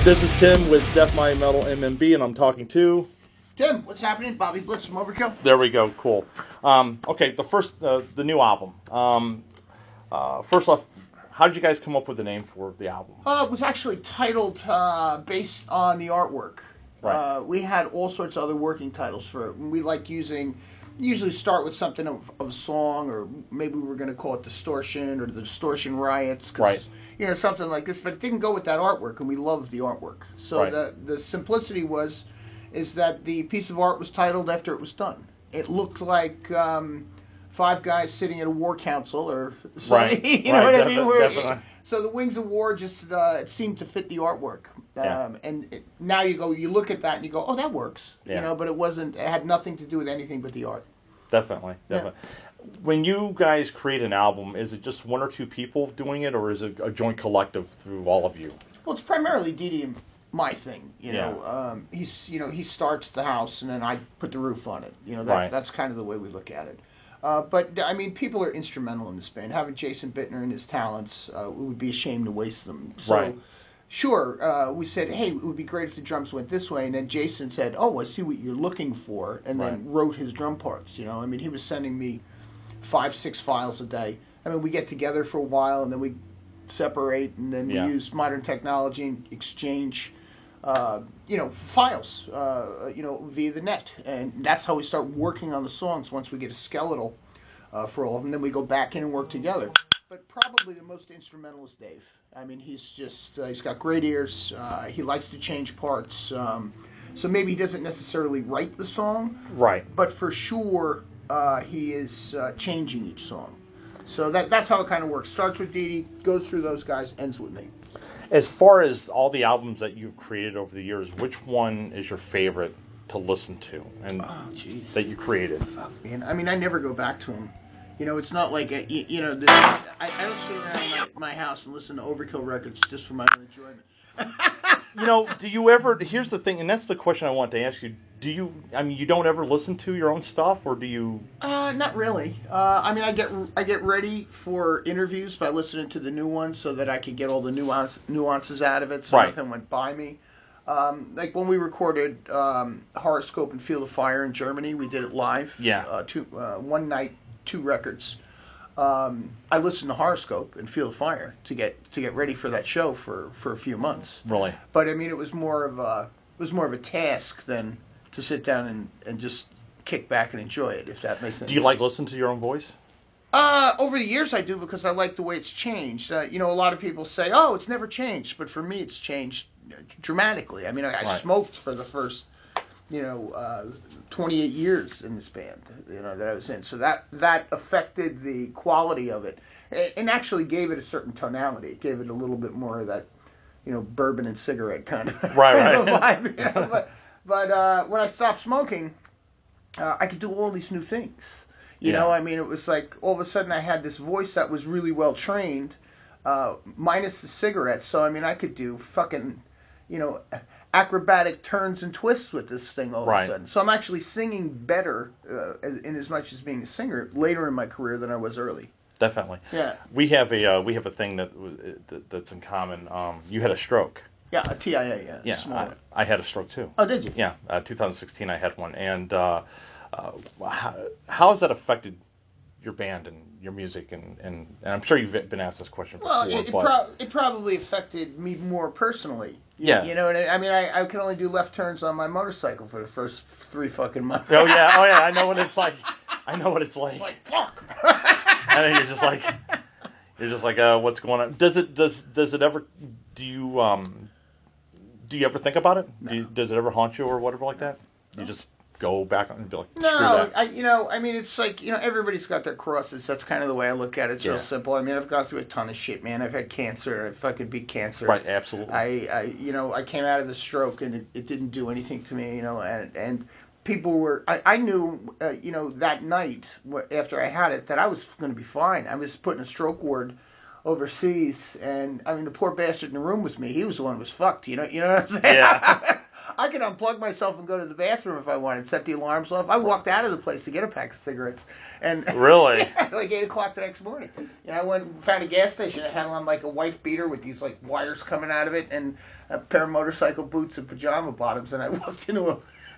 This is Tim with Death My Metal MMB, and I'm talking to... Tim, what's happening? Bobby Blitz from Overkill. There we go, cool. Okay, the new album. First off, how did you guys come up with the name for the album? It was actually titled based on the artwork. Right. We had all sorts of other working titles for it. We like usually start with something of a song, or maybe we were going to call it Distortion or the Distortion Riots. Right. Something like this, but it didn't go with that artwork, and we loved the artwork. So right. the simplicity is that the piece of art was titled after it was done. It looked like five guys sitting at a war council, or so, right. you know right. what I mean? Definitely. So the Wings of War just it seemed to fit the artwork. Yeah. Now you look at that and you go, oh, that works. Yeah. But it had nothing to do with anything but the art. Definitely. Yeah. When you guys create an album, is it just one or two people doing it, or is it a joint collective through all of you? Well, it's primarily Dee and my thing. Yeah. He starts the house and then I put the roof on it. Right. That's kind of the way we look at it. But I mean, people are instrumental in this band. Having Jason Bittner and his talents, it would be a shame to waste them. So, right. Sure, we said, hey, it would be great if the drums went this way, and then Jason said, oh, I see what you're looking for, and then wrote his drum parts. He was sending me 5-6 files a day. We get together for a while, and then we separate, and then we use modern technology and exchange, files, via the net, and that's how we start working on the songs. Once we get a skeletal for all of them, then we go back in and work together. But probably the most instrumental is Dave. He's got great ears. He likes to change parts. So maybe he doesn't necessarily write the song. Right. But for sure, he is changing each song. So that's how it kind of works. Starts with Dee, goes through those guys, ends with me. As far as all the albums that you've created over the years, which one is your favorite to listen to and that you created? Fuck, man. I never go back to them. It's not like, I don't sit around my house and listen to Overkill records just for my own enjoyment. Do you ever, here's the thing, and that's the question I want to ask you, you don't ever listen to your own stuff, or do you? Not really. I get ready for interviews by listening to the new ones so that I can get all the nuances out of it, so nothing went by me. Like when we recorded Horoscope and Feel the Fire in Germany, we did it live. Yeah. One night, 2 records. I listened to Horoscope and Feel the Fire to get ready for that show for a few months. Really? But it was more of a task than to sit down and just kick back and enjoy it, if that makes sense. Do you like listening to your own voice? Over the years I do, because I like the way it's changed. A lot of people say, oh, it's never changed, but for me it's changed dramatically. I smoked for the first 28 years in this band, that I was in. So that affected the quality of it, and actually gave it a certain tonality. It gave it a little bit more of that, bourbon and cigarette kind of vibe. But when I stopped smoking, I could do all these new things. It was like all of a sudden I had this voice that was really well trained, minus the cigarettes. So I could do fucking, acrobatic turns and twists with this thing all of a sudden. So I'm actually singing better, in as much as being a singer, later in my career than I was early. Definitely. Yeah. We have a thing that's in common. You had a stroke. Yeah, a TIA. Yeah. I had a stroke too. Oh, did you? Yeah. 2016 I had one, and how has that affected your band and your music, and I'm sure you've been asked this question before. Well, it probably affected me more personally. Yeah. I could only do left turns on my motorcycle for the first 3 fucking months. Oh yeah, I know what it's like. Like, fuck. And then you're just like, what's going on? Does it ever? Do you ever think about it? No. Does it ever haunt you or whatever like that? You just go back and be like, screw no, that. it's like, everybody's got their crosses. That's kind of the way I look at it. It's real simple. I've gone through a ton of shit, man. I've had cancer. I fucking beat cancer. Right, absolutely. I came out of the stroke and it didn't do anything to me, and people were, I knew, that night after I had it that I was going to be fine. I was put in a stroke ward overseas, and I mean the poor bastard in the room with me, he was the one who was fucked. You know what I'm saying? Yeah. I could unplug myself and go to the bathroom if I wanted, set the alarms off. I walked out of the place to get a pack of cigarettes, and Really? yeah, like 8 o'clock the next morning. I went and found a gas station. It had on like a wife beater with these like wires coming out of it, and a pair of motorcycle boots and pajama bottoms. And I walked into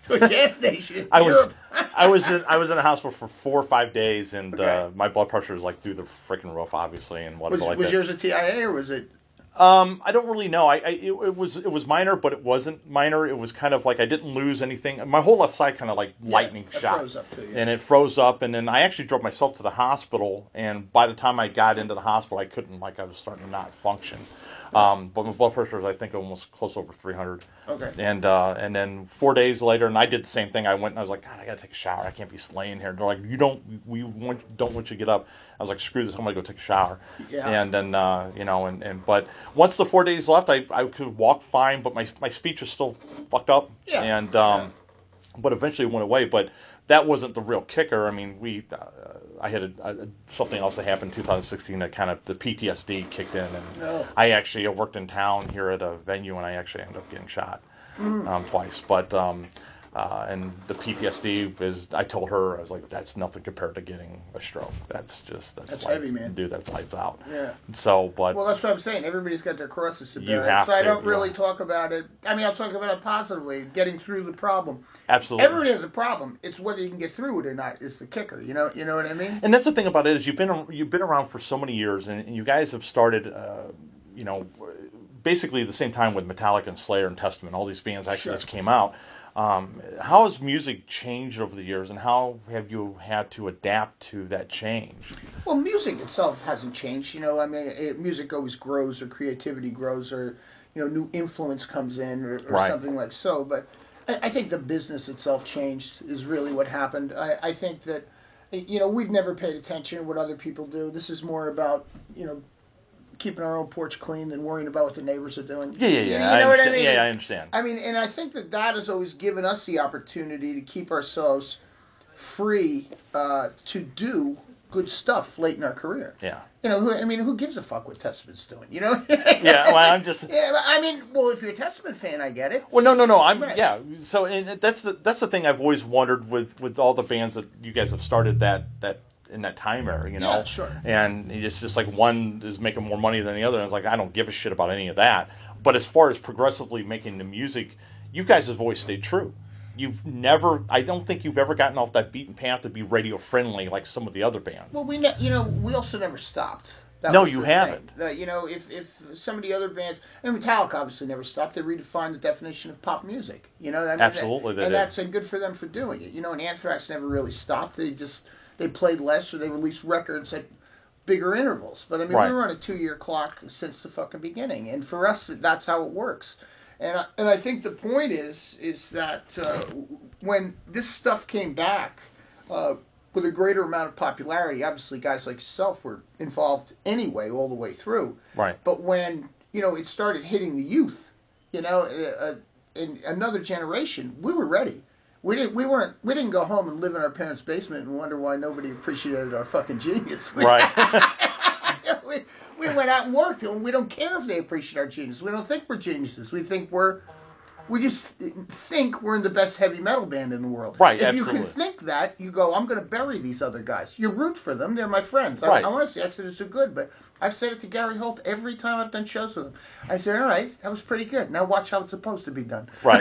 a gas station. I was in the hospital for 4 or 5 days, and Okay. my blood pressure was like through the freaking roof, obviously, and whatever like Was that. yours a TIA or was it? I don't really know. It was minor, but it wasn't minor. It was kind of like I didn't lose anything. My whole left side kind of like lightning it shot, froze up too, yeah. and it froze up. And then I actually drove myself to the hospital. And by the time I got into the hospital, I couldn't I was starting to not function. But my blood pressure was I think almost close over 300. Okay. And then 4 days later, and I did the same thing. I went and I was like, God, I gotta take a shower. I can't be laying here. And they're like, don't want you to get up. I was like, screw this. I'm gonna go take a shower. Yeah. And then but once the 4 days left, I could walk fine, but my speech was still fucked up. Yeah. And but eventually it went away. But that wasn't the real kicker. I mean, I had something else that happened in 2016 that kind of the PTSD kicked in, and I actually worked in town here at a venue, and I actually ended up getting shot twice. But and the PTSD is, I told her, I was like, that's nothing compared to getting a stroke. That's lights, heavy, man. Dude, that's lights out. Yeah. So, but Well, that's what I'm saying. Everybody's got their crosses to bear. You have so I to, don't really yeah. talk about it. I mean, I'll talk about it positively, getting through the problem. absolutely. Everybody has a problem. It's whether you can get through it or not is the kicker. You know what I mean? And that's the thing about it is you've been around for so many years, and you guys have started, basically the same time with Metallica and Slayer and Testament. All these bands actually just came out. How has music changed over the years, and how have you had to adapt to that change? Well, music itself hasn't changed. I mean, music always grows, or creativity grows, or new influence comes in, or Right. something like so. But I think the business itself changed is really what happened. I think that we've never paid attention to what other people do. This is more about keeping our own porch clean than worrying about what the neighbors are doing. Yeah. You know what I mean? Yeah, I understand. I mean, and I think that has always given us the opportunity to keep ourselves free to do good stuff late in our career. Yeah. Who gives a fuck what Testament's doing? Yeah. Well, I'm just. Yeah, I mean, well, if you're a Testament fan, I get it. Well, no. I'm Right. yeah. So, and that's the thing I've always wondered with all the bands that you guys have started that in that time era, Yeah, sure. And it's just like one is making more money than the other, and it's like I don't give a shit about any of that. But as far as progressively making the music, you guys have always stayed true. I don't think you've ever gotten off that beaten path to be radio friendly like some of the other bands. Well, we also never stopped. That No, was you the haven't. thing. If some of the other bands, and Metallica obviously never stopped. They redefined the definition of pop music. I mean, Absolutely, they and did. that's and good for them for doing it. And Anthrax never really stopped. They played less, or they released records at bigger intervals. But I mean, Right. we were on a 2-year clock since the fucking beginning, and for us, that's how it works. And I think the point is that when this stuff came back with a greater amount of popularity, obviously guys like yourself were involved anyway all the way through. Right. But when it started hitting the youth, in another generation, we were ready. We didn't go home and live in our parents' basement and wonder why nobody appreciated our fucking genius. Right. We went out and worked, and we don't care if they appreciate our genius. We don't think we're geniuses. We just think we're in the best heavy metal band in the world. Right, If absolutely. you can think that, you go, I'm going to bury these other guys. You root for them. They're my friends. Right. I want to see Exodus do good, but I've said it to Gary Holt every time I've done shows with him. I said, all right, that was pretty good. Now watch how it's supposed to be done. Right.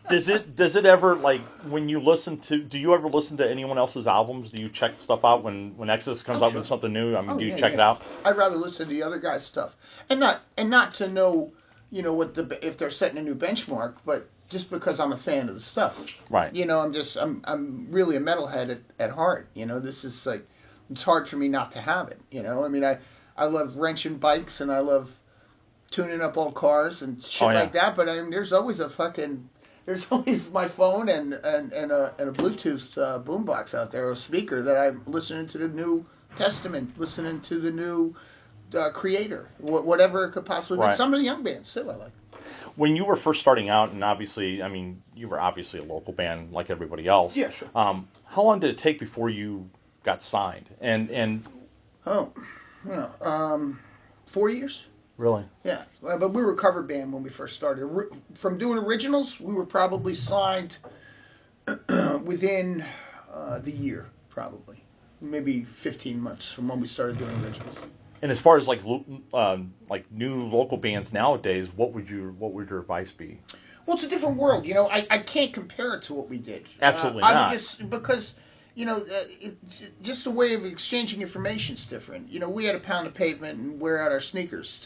Does it ever, like, when you do you ever listen to anyone else's albums? Do you check stuff out when Exodus comes out with something new? I mean, do you check it out? I'd rather listen to the other guys' stuff, and not to know, what if they're setting a new benchmark, but just because I'm a fan of the stuff. Right. I'm really a metalhead at heart. This is like, it's hard for me not to have it. I mean, I love wrenching bikes, and I love tuning up old cars and shit like that. But I mean, there's always my phone and a Bluetooth boombox out there, or a speaker that I'm listening to the new Testament, listening to the new Creator, whatever it could possibly be. Right. Some of the young bands too, I like. When you were first starting out, and obviously, I mean, you were obviously a local band like everybody else. Yeah, sure. How long did it take before you got signed? And Oh, yeah. 4 years. Really? Yeah, but we were a cover band when we first started. From doing originals, we were probably signed within the year, probably maybe 15 months from when we started doing originals. And as far as like new local bands nowadays, what would your advice be? Well, it's a different world. I can't compare it to what we did. Absolutely I not. would just because just the way of exchanging information is different. We had to pound the pavement and wear out our sneakers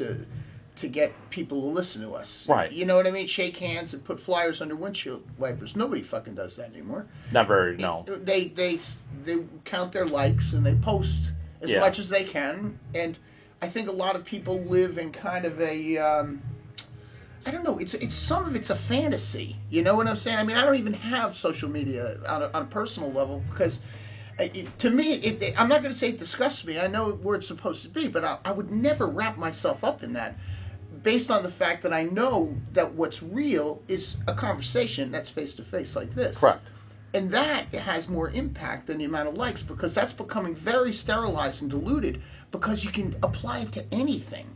to get people to listen to us. Right. You know what I mean? Shake hands and put flyers under windshield wipers. Nobody fucking does that anymore. Not very. No. They count their likes and they post as much as they can. And I think a lot of people live in kind of a I don't know. It's some of it's a fantasy. You know what I'm saying? I mean, I don't even have social media on a personal level because. To me, I'm not going to say it disgusts me. I know where it's supposed to be, but I would never wrap myself up in that based on the fact that I know that what's real is a conversation that's face-to-face like this. Correct. And that has more impact than the amount of likes because that's becoming very sterilized and diluted because you can apply it to anything.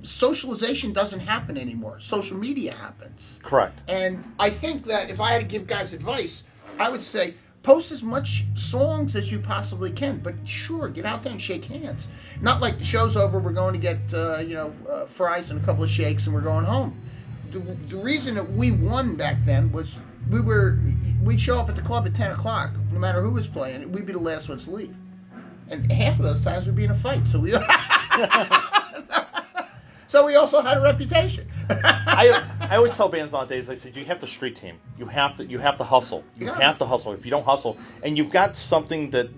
Socialization doesn't happen anymore. Social media happens. Correct. And I think that if I had to give guys advice, I would say post as much songs as you possibly can, but sure, get out there and shake hands. Not like the show's over, we're going to get fries and a couple of shakes and we're going home. The reason that we won back then was we'd show up at the club at 10 o'clock, no matter who was playing, we'd be the last ones to leave. And half of those times we'd be in a fight, so we so we also had a reputation. I always tell bands nowadays, I said, you have to street team. You have to hustle. You have to hustle. If you don't hustle, and you've got something that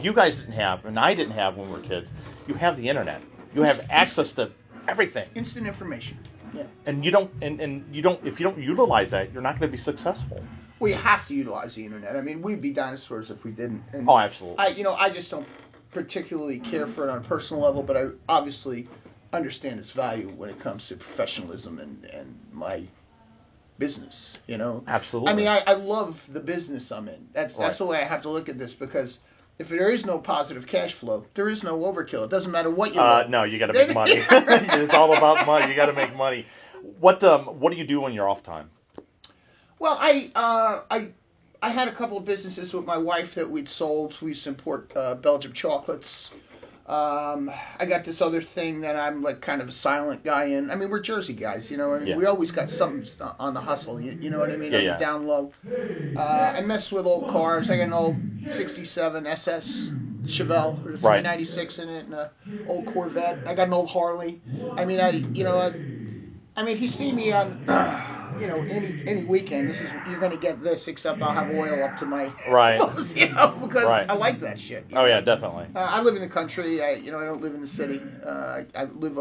you guys didn't have, and I didn't have when we were kids, you have the internet. You have access to everything. Instant information. Yeah. And you don't, if you don't utilize that, you're not going to be successful. Well, you have to utilize the internet. I mean, we'd be dinosaurs if we didn't. And oh, absolutely. I just don't particularly care for it on a personal level, but I obviously understand its value when it comes to professionalism and my business, Absolutely. I mean, I love the business I'm in. That's the way I have to look at this because if there is no positive cash flow, there is no Overkill. It doesn't matter what you no, you got to make money. It's all about money. You got to make money. What do you do on your off time? Well, I had a couple of businesses with my wife that we'd sold. We used to import Belgium chocolates. I got this other thing that I'm like kind of a silent guy in. I mean, we're Jersey guys, I mean, we always got something on the hustle, you know what I mean? Yeah. Down low. I mess with old cars. I got an old 67 SS Chevelle with a 396 in it and an old Corvette. I got an old Harley. I mean, if you see me on, any weekend, you're going to get this, except I'll have oil up to my clothes, because I like that shit. Oh yeah, definitely. I live in the country. I don't live in the city. I live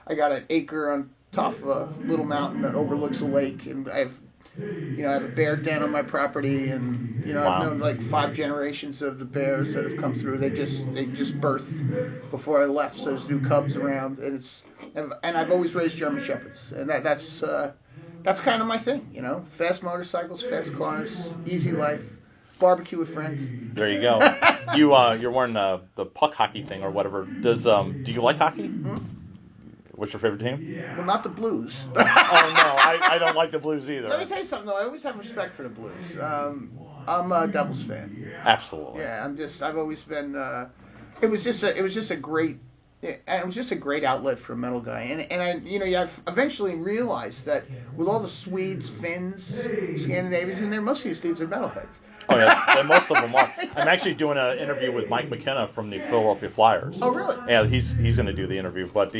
I got an acre on top of a little mountain that overlooks a lake, and I have a bear den on my property, and I've known like 5 generations of the bears that have come through. They just birthed before I left, so there's new cubs around, and I've always raised German shepherds, and that's kind of my thing, fast motorcycles, fast cars, easy life, barbecue with friends. There you go. You're wearing the puck hockey thing or whatever. Do you like hockey? Mm-hmm. What's your favorite team? Well, not the Blues. Oh no, I don't like the Blues either. Let me tell you something though. I always have respect for the Blues. I'm a Devils fan. Absolutely. Yeah, I've always been. It was just a great outlet for a metal guy, and I've eventually realized that with all the Swedes, Finns, Scandinavians in there, most of these dudes are metalheads. Oh yeah, and most of them are. I'm actually doing an interview with Mike McKenna from the Philadelphia Flyers. Oh really? Yeah, he's going to do the interview, but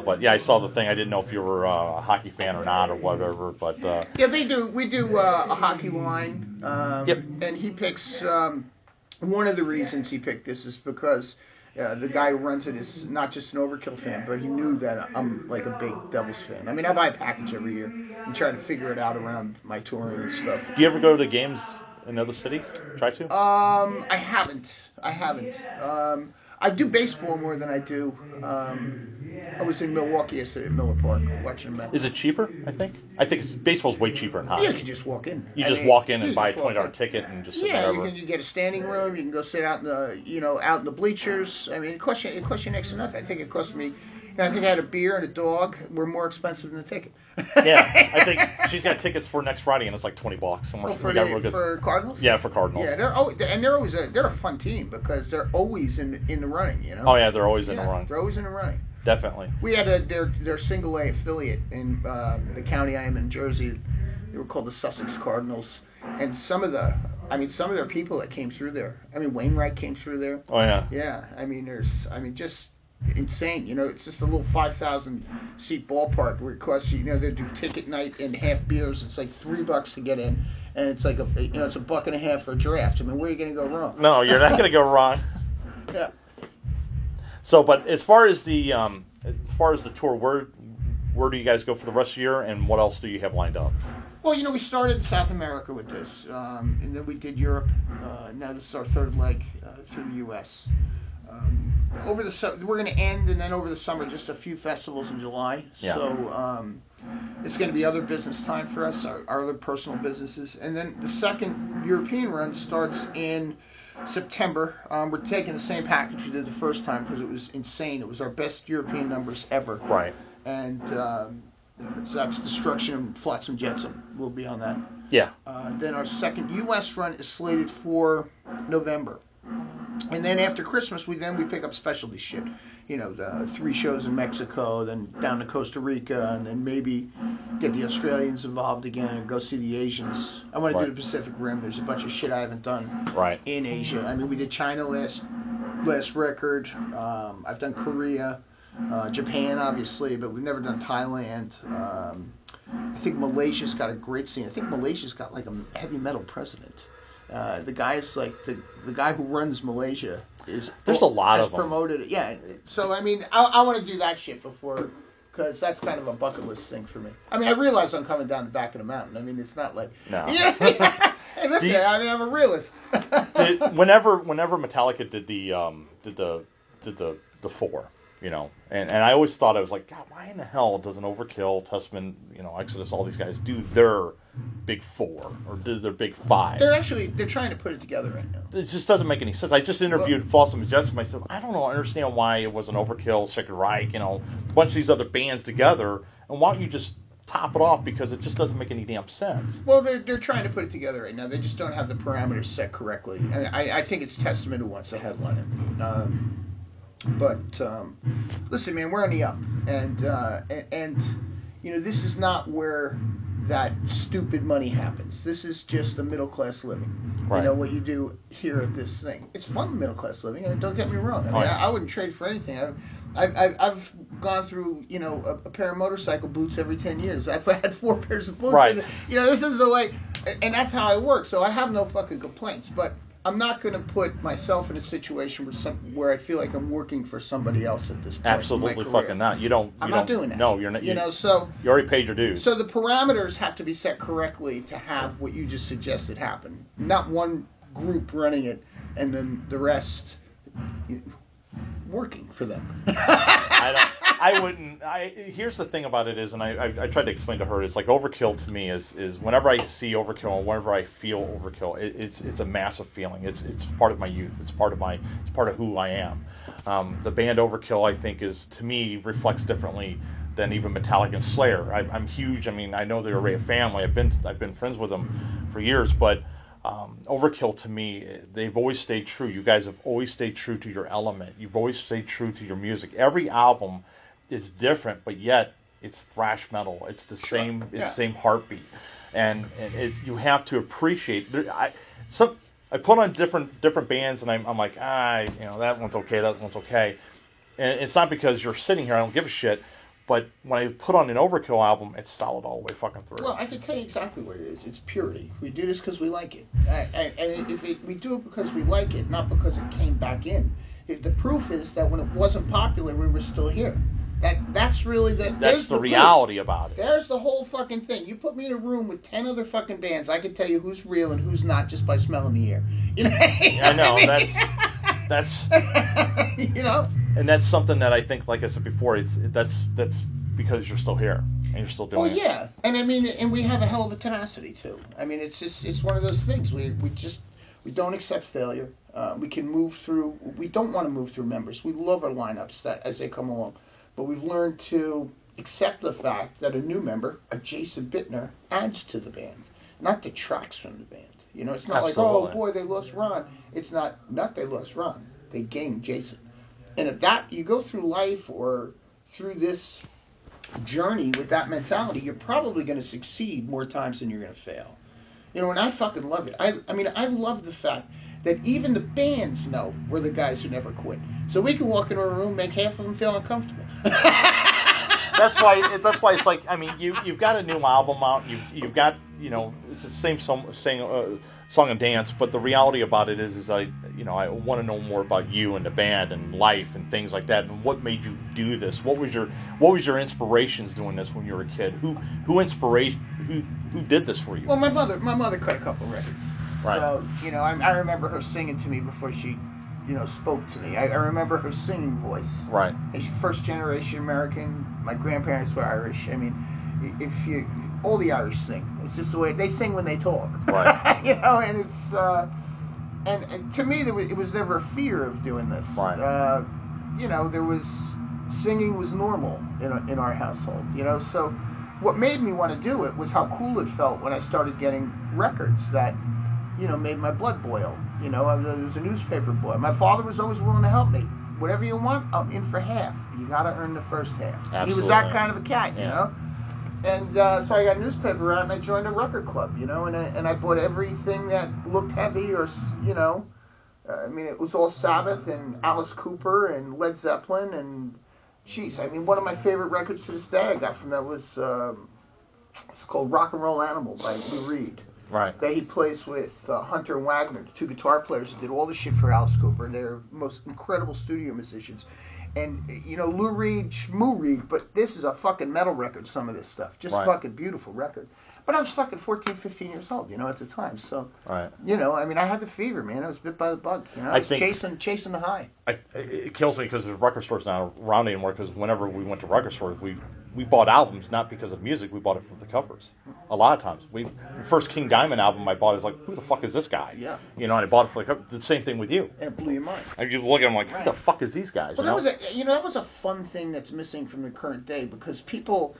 but yeah, I saw the thing. I didn't know if you were a hockey fan or not or whatever, but yeah, they do. We do a hockey line. Yep. And he picks. One of the reasons he picked this is because the guy who runs it is not just an Overkill fan, but he knew that I'm like a big Devils fan. I mean, I buy a package every year and try to figure it out around my touring and stuff. Do you ever go to the games in other cities? Try to? I haven't. I do baseball more than I do. I was in Milwaukee yesterday at Miller Park watching the Mets. Is it cheaper? I think baseball's way cheaper than hockey. Yeah, you can just walk in. You just walk in and buy a $20 ticket and just sit yeah, there. You get a standing room. You can go sit out in the out in the bleachers. I mean, it costs you next to nothing. I think it cost me. I think I had a beer and a dog were more expensive than the ticket. Yeah, I think she's got tickets for next Friday, and it's like $20. And for Cardinals. Yeah, for Cardinals. Yeah, they're a fun team because they're always in the running. You know. Oh yeah, they're always in the running. They're always in the running. Definitely. We had their single A affiliate in the county I am in, Jersey. They were called the Sussex Cardinals, and some of their people that came through there. I mean, Wainwright came through there. Oh yeah. Yeah, just insane. You know, it's just a little 5,000 seat ballpark where it costs you. They do ticket night and half beers. It's like $3 to get in, and it's like it's $1.50 for a draft. I mean, where are you going to go wrong? No, you're not going to go wrong. Yeah. So, but as far as the tour, where do you guys go for the rest of the year, and what else do you have lined up? Well, we started in South America with this, and then we did Europe. Now this is our third leg through the U.S. We're going to end, and then over the summer, just a few festivals in July. Yeah. So it's going to be other business time for us, our other personal businesses, and then the second European run starts in September. We're taking the same package we did the first time because it was insane. It was our best European numbers ever. Right. And so that's Destruction and Flotsam Jetsam. We'll be on that. Yeah. Then our second U.S. run is slated for November. And then after Christmas, we pick up specialty shit. The 3 shows in Mexico, then down to Costa Rica, and then maybe get the Australians involved again and go see the Asians. I want to do the Pacific Rim. There's a bunch of shit I haven't done in Asia. I mean, we did China last record. I've done Korea, Japan, obviously, but we've never done Thailand. I think Malaysia's got a great scene. I think Malaysia's got like a heavy metal president. The guy's like the guy who runs Malaysia there's a lot of them promoted it. Yeah, so I mean, I want to do that shit before, because that's kind of a bucket list thing for me. I mean, I realize I'm coming down the back of the mountain. I mean, it's not like Hey, listen, I'm a realist. whenever Metallica did the 4. And I always thought, I was like, God, why in the hell doesn't Overkill, Testament, Exodus, all these guys do their big 4 or do their big 5? They're trying to put it together right now. It just doesn't make any sense. I just interviewed Flotsam and Jetsam. I said, I don't understand why it wasn't Overkill, Sacred Reich, a bunch of these other bands together, and why don't you just top it off, because it just doesn't make any damn sense. Well, they're trying to put it together right now. They just don't have the parameters set correctly. I think it's Testament who wants to headline it. But listen, man, we're on the up, and this is not where that stupid money happens. This is just the middle class living. Right. What you do here at this thing. It's fun, middle class living, and don't get me wrong. I wouldn't trade for anything. I've gone through a pair of motorcycle boots every 10 years. I've had 4 pairs of boots. Right. And, this is the way, and that's how I work. So I have no fucking complaints, but I'm not going to put myself in a situation where I feel like I'm working for somebody else at this point. Absolutely fucking not. I'm not doing that. No, you're not. So you already paid your dues. So the parameters have to be set correctly to have what you just suggested happen. Not one group running it and then the rest working for them. I wouldn't. Here's the thing about it is, and I tried to explain to her, it's like Overkill to me is whenever I see Overkill and whenever I feel Overkill, it's a massive feeling. It's part of my youth. It's part of who I am. The band Overkill, I think, to me reflects differently than even Metallica and Slayer. I'm huge. I mean, I know they're a Ray family. I've been friends with them for years, but Overkill to me, they've always stayed true. You guys have always stayed true to your element. You've always stayed true to your music. Every album is different, but yet it's thrash metal. It's the same. It's the same heartbeat, and you have to appreciate. I put on different bands, and I'm like, that one's okay. That one's okay, and it's not because you're sitting here. I don't give a shit. But when I put on an Overkill album, it's solid all the way fucking through. Well, I can tell you exactly what it is. It's purity. We do this because we like it. And we do it because we like it, not because it came back in. The proof is that when it wasn't popular, we were still here. That's really that's the reality about it. There's the whole fucking thing. You put me in a room with 10 other fucking bands, I can tell you who's real and who's not just by smelling the air. I know. That's you know. and that's something that I think, like I said before, that's because you're still here and you're still doing it. Yeah, and I mean, and we have a hell of a tenacity too. I mean, it's one of those things. We don't accept failure. We can move through. We don't want to move through members. We love our lineups that as they come along, but we've learned to accept the fact that a new member, a Jason Bittner, adds to the band, not detracts from the band. You know, it's not Absolutely. like, oh boy, they lost Ron. It's not they lost Ron. They gained Jason. And if that you go through life or through this journey with that mentality, you're probably going to succeed more times than you're going to fail. You know, and I fucking love it. I mean, I love the fact that even the bands know we're the guys who never quit. So we can walk into a room, make half of them feel uncomfortable. That's why it's like, I mean, you've got a new album out. You've got, you know, it's the same song and dance. But the reality about it is I want to know more about you and the band and life and things like that. And what made you do this? What was your inspirations doing this when you were a kid? Who did this for you? Well, my mother cut a couple records. Right. So, you know, I remember her singing to me before she, you know, spoke to me. I remember her singing voice. Right. She's first generation American. My grandparents were Irish. I mean, all the Irish sing. It's just the way they sing when they talk. Right. You know, and it's and to me it was never a fear of doing this. Right. You know, singing was normal in our household. You know, so what made me want to do it was how cool it felt when I started getting records that, you know, made my blood boil. You know, I was a newspaper boy. My father was always willing to help me. Whatever you want, I'm in for half. You got to earn the first half. Absolutely. He was that kind of a cat, you know. And so I got a newspaper out and I joined a record club, you know, and I bought everything that looked heavy or, you know, I mean, it was all Sabbath and Alice Cooper and Led Zeppelin and, geez, I mean, one of my favorite records to this day I got from that was, it's called Rock and Roll Animal by Lou Reed. Right. That he plays with Hunter and Wagner, the two guitar players that did all the shit for Alice Cooper. They're most incredible studio musicians. And, you know, Lou Reed, Shmoo Reed, but this is a fucking metal record, some of this stuff. Just fucking beautiful record. But I was fucking 14, 15 years old, you know, at the time. So, you know, I mean, I had the fever, man. I was bit by the bug. You know, I was chasing the high. It kills me because the record store's not around anymore, because whenever we went to record stores, we bought albums not because of music, we bought it from the covers. A lot of times. The first King Diamond album I bought is like, who the fuck is this guy? Yeah. You know, and I bought it for the cover. The same thing with you. And it blew your mind. And you look at them like, who the fuck is these guys? Well, that was a fun thing that's missing from the current day, because people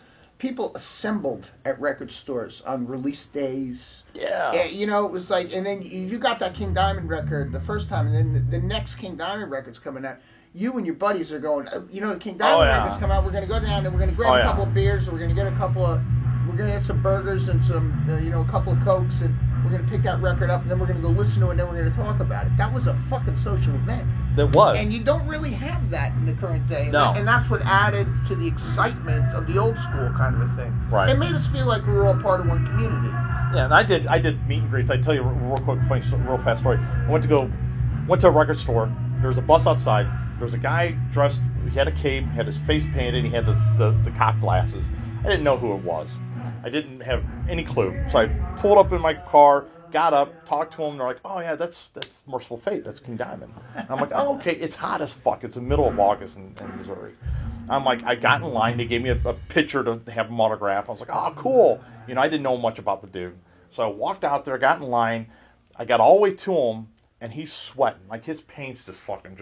assembled at record stores on release days. Yeah. You know, it was like, and then you got that King Diamond record the first time, and then the next King Diamond record's coming out. You and your buddies are going, you know, the King Diamond record's come out. We're going to go down and we're going to grab a couple of beers, and we're going to get we're going to get some burgers and some, you know, a couple of Cokes, and we're going to pick that record up, and then we're going to go listen to it, and then we're going to talk about it. That was a fucking social event. That was. And you don't really have that in the current day. No. And that's what added to the excitement of the old school kind of a thing. Right. It made us feel like we were all part of one community. Yeah, and I did meet and greets. I tell you a real quick, funny, real fast story. I went to a record store. There was a bus outside. There was a guy dressed. He had a cape, had his face painted, and he had the cop glasses. I didn't know who it was. I didn't have any clue. So I pulled up in my car, got up, talked to him. And they're like, "Oh yeah, that's Merciful Fate. That's King Diamond." And I'm like, "Oh okay, it's hot as fuck. It's the middle of August in Missouri." I'm like, I got in line. They gave me a picture to have him autograph. I was like, "Oh cool." You know, I didn't know much about the dude. So I walked out there, got in line. I got all the way to him, and he's sweating. Like, his paint's just pouring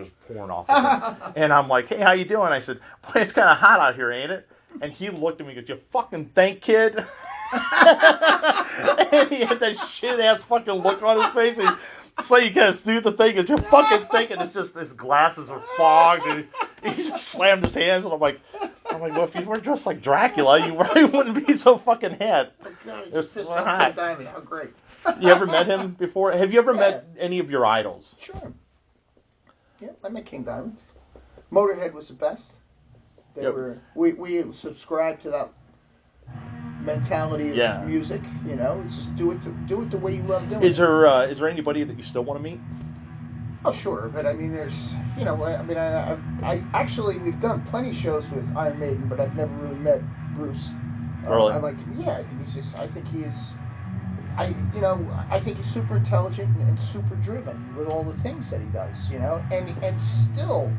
off of him. And I'm like, "Hey, how you doing?" I said, "Boy, it's kind of hot out here, ain't it?" And he looked at me and goes, "You fucking think, kid?" And he had that shit-ass fucking look on his face. And so you kind of do the thing, and you're fucking thinking it's just his glasses are fogged. And he just slammed his hands, and I'm like, well, if you were dressed like Dracula, you really wouldn't be so fucking hot. It's just hot. Diamond. How great. You ever met him before? Have you ever met any of your idols? Sure. Yeah, I met King Diamond. Motorhead was the best. We subscribed to that mentality of music. You know, it's just do it the way you love doing it. Is there anybody that you still want to meet? Oh sure, but I mean, there's, you know, I mean, I actually, we've done plenty of shows with Iron Maiden, but I've never really met Bruce. Really? I like him. Yeah, I think he is I think he's super intelligent and super driven with all the things that he does, and still,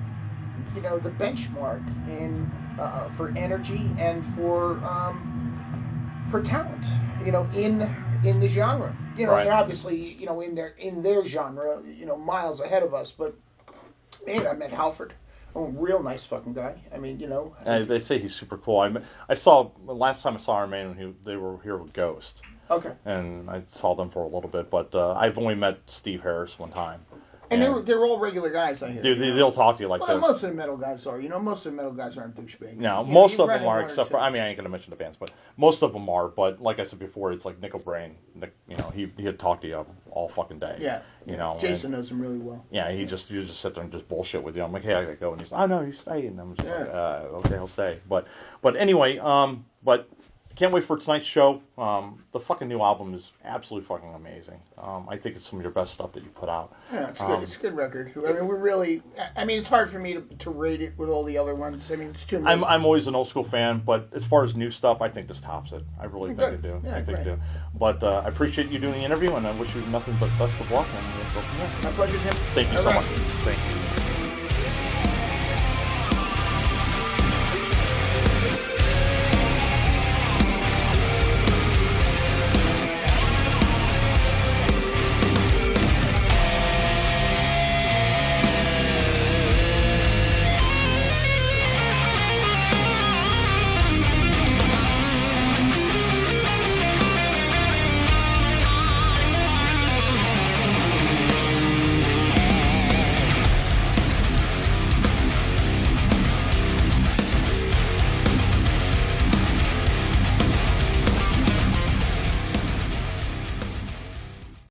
the benchmark in for energy and for talent, in the genre, Right. and obviously, in their genre, miles ahead of us. But man, I met Halford, a real nice fucking guy. I mean, They say he's super cool. I saw last time I saw Iron Maiden when they were here with Ghost, okay. and I saw them for a little bit. But I've only met Steve Harris one time. And they're all regular guys, I hear. They'll talk to you like well, this. most of the metal guys are. Most of the metal guys aren't douchebags. No, most you of run them into are, one or except two. for, I ain't going to mention the bands, but most of them are. But like I said before, it's like Nickel Brain. He'd talk to you all fucking day. Yeah. Jason knows him really well. Yeah, you just sit there and just bullshit with you. I'm like, hey, I gotta go, and he's, oh no, you stay, and I'm just like, okay, I'll stay. But anyway, but I can't wait for tonight's show. The fucking new album is absolutely fucking amazing. I think it's some of your best stuff that you put out. Yeah, it's good. It's a good record. I mean, it's hard for me to rate it with all the other ones. I mean, it's too many. I'm always an old school fan, but as far as new stuff, I think this tops it. I really think I do. Yeah, I think I great. do. But I appreciate you doing the interview, and I wish you nothing but best of luck, and we'll go from there. My pleasure, Tim. Thank you All so right. much. Thank you.